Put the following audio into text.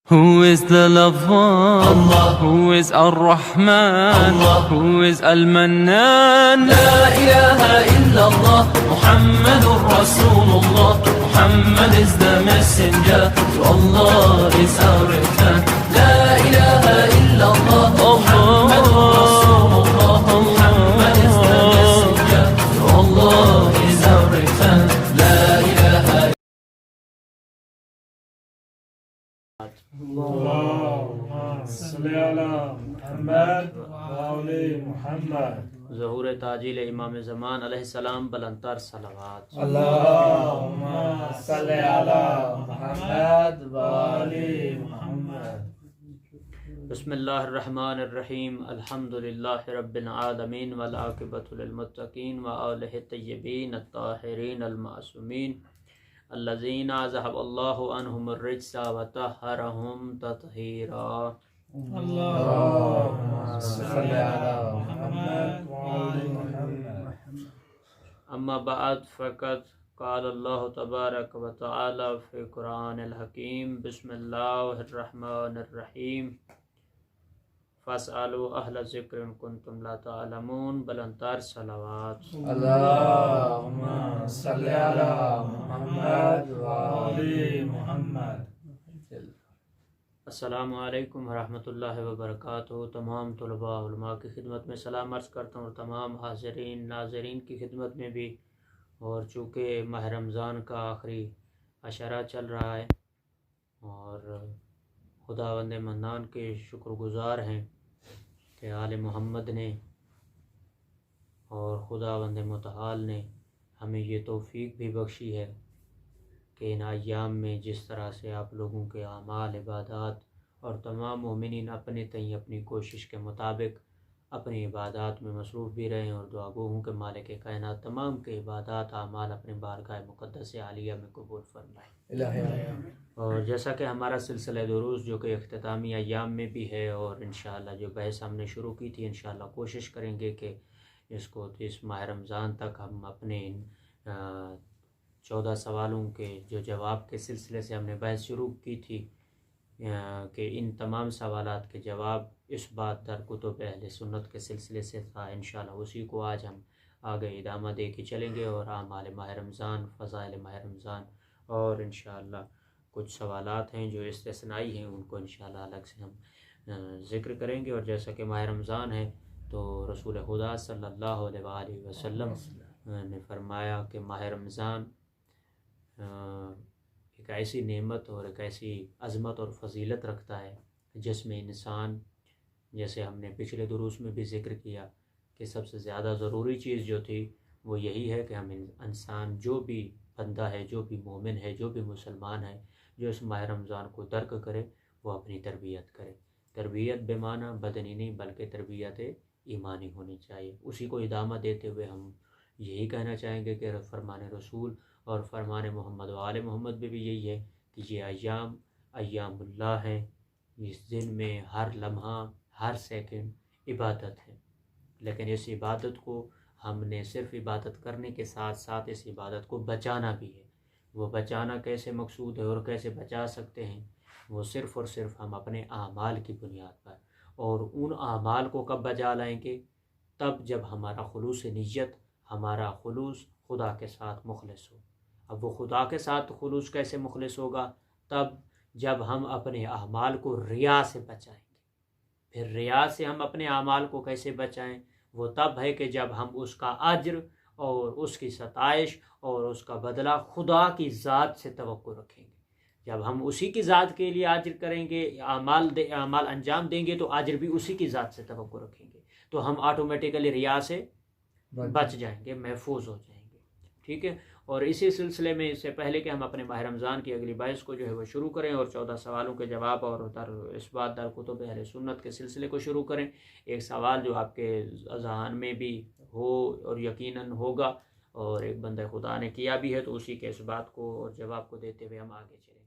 Who is the loved one? Allah. Who is Ar-Rahman? Allah. Who is Al-Mannan? La ilaha illallah, Muhammadur Rasulullah. Muhammad is the messenger, to Allah is our return. La ilaha illallah, Muhammadur Rasulullah. Muhammad is the messenger, to Allah is our return. La ilaha Allahumma salli ala Muhammad wa ali Muhammad. ज़हूर ताजील इमाम ज़मान अलैहिस्सलाम बुलंदतर सलावत। Allahumma salli ala Muhammad wa ali Muhammad. बिस्मिल्लाहिर्रहमानिर्रहीम अल्हम्दुलिल्लाहि रब्बिल आलमीन वल आक़िबतु लिल मुत्तक़ीन व आलिहि तय्यबीन अत्ताहिरीन अल मासूमीन अल्लज़ीना ज़हबल्लाहु अन्हुमुर रिज्सा व तहहरहुम तत्हीरा। Allahumma salli ala Muhammad wa ali Muhammad. अम्मा बाद फ़क़त क़ाल अल्लाहु तबारक व तआला फ़ी क़ुरानिल हकीम बिस्मिल्लाहिर्रहमानिर्रहीम फ़स्अलू अहल ज़िक्र इन कुन्तुम ला तअलमून। बुलंदतर सलावत। Allahumma salli ala Muhammad wa ali Muhammad. अस्सलामु अलैकुम रहमतुल्लाहि व बरकातुहू। तमाम तलबा उलमा की खिदमत में सलाम अर्ज़ करता हूँ और तमाम हाज़रीन नाज़रीन की खिदमत में भी। और चूँकि माह रमज़ान का आखिरी अशरा चल रहा है और खुदावंद मन्नान के शुक्रगुज़ार हैं कि आले मोहम्मद ने और खुदावंद मुतआल ने हमें ये तौफ़ीक भी बख्शी है कि इन अय्याम में जिस तरह से आप लोगों के आमाल इबादात और तमाम मोमिनीन अपने तय अपनी कोशिश के मुताबिक अपनी इबादात में मसरूफ़ भी रहें और दुआ गो हूँ कि मालिक कायनात तमाम के इबादात आमाल अपने बारगाह मुक़द्दस आलिया में कबूल फरमाए। और जैसा कि हमारा सिलसिला दुरूस जो कि इख्तितामी अय्याम में भी है और इंशाअल्लाह जो बहस हमने शुरू की थी इंशाअल्लाह कोशिश करेंगे कि इसको इस माह रमज़ान तक हम अपने 14 सवालों के जो जवाब के सिलसिले से हमने बहस शुरू की थी कि इन तमाम सवालात के जवाब इस बात दर कुतुब अहले सुन्नत के सिलसिले से था। इंशाअल्लाह उसी को आज हम आगे इदामा दे के चलेंगे और आमाल माह रमज़ान, फ़ज़ाइल माह रमज़ान और इंशाअल्लाह कुछ सवालात हैं जो इस्तिस्नाई हैं उनको इंशाअल्लाह अलग से हम ज़िक्र करेंगे। और जैसा कि माह रमज़ान है तो रसूल खुदा सल्लल्लाहु अलैहि वसल्लम ने फरमाया कि माह रमज़ान एक ऐसी नेमत और एक ऐसी अज़मत और फ़जीलत रखता है जिसमें इंसान, जैसे हमने पिछले दुरूस में भी ज़िक्र किया कि सबसे ज़्यादा ज़रूरी चीज़ जो थी वो यही है कि हम इंसान जो भी बंदा है, जो भी मोमिन है, जो भी मुसलमान है, जो इस माह रमज़ान को दर्क करे वो अपनी तरबियत करे। तरबियत बेमाना बदनी नहीं बल्कि तरबियत ईमानी होनी चाहिए। उसी को इदामा देते हुए हम यही कहना चाहेंगे कि फरमान रसूल और फरमान मोहम्मद व आले मोहम्मद में भी यही है कि ये अय्यामुल्लाह हैं। इस दिन में हर लम्हा हर सेकंड इबादत है, लेकिन इस इबादत को हमने सिर्फ इबादत करने के साथ साथ इस इबादत को बचाना भी है। वो बचाना कैसे मकसूद है और कैसे बचा सकते हैं, वो सिर्फ़ और सिर्फ हम अपने आमाल की बुनियाद पर, और उन आमाल को कब बचा लाएंगे, तब जब हमारा खुलूस नियत, हमारा खुलूस खुदा के साथ मुखलिस हो। अब वो खुदा के साथ खुलूस कैसे मुखलिस होगा, तब जब हम अपने आमाल को रिया से बचाएंगे। फिर रिया से हम अपने आमाल को कैसे बचाएं, वो तब है कि जब हम उसका अज्र और उसकी सताइश और उसका बदला खुदा की ज़ात से तवक्को रखेंगे। जब हम उसी की ज़ात के लिए अज्र करेंगे, आमाल अंजाम देंगे, तो अज्र भी उसी की ज़ात से तवक्को रखेंगे, तो हम ऑटोमेटिकली रिया से बच जाएंगे, महफूज हो जाएंगे। ठीक है। और इसी सिलसिले में इससे पहले कि हम अपने माह रमज़ान की अगली बहस को जो है वो शुरू करें और 14 सवालों के जवाब और इस बात दर कुतुब अहले सुन्नत के सिलसिले को शुरू करें, एक सवाल जो आपके अज़हान में भी हो और यकीनन होगा और एक बंदे खुदा ने किया भी है, तो उसी के इस बात को और जवाब को देते हुए हम आगे चलेंगे।